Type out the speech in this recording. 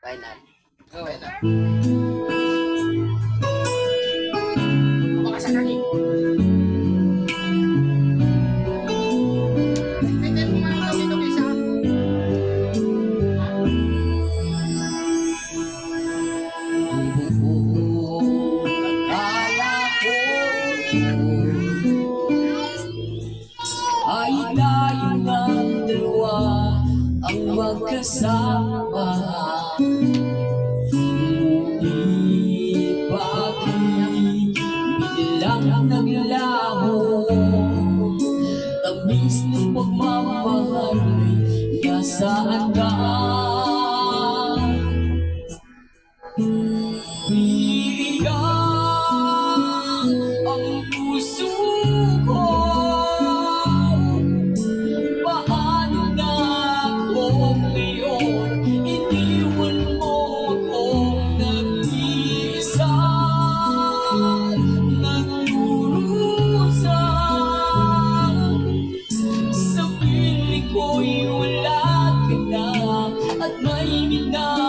Final. Oh. Final. Baka sa kaki. Tingnan mo nga ito dito kaysa. Akala ko ay tayo ng dalawa ang magkasama. Ngunit bakit biglang naglaho? Tamis ng pagmamahal ay nasaan ka? Bigang ang puso ko, paano na kung ngayon iniwan mo akong nag-iisa, nagdurusa sa piling ko'y wala ka na at may minahal.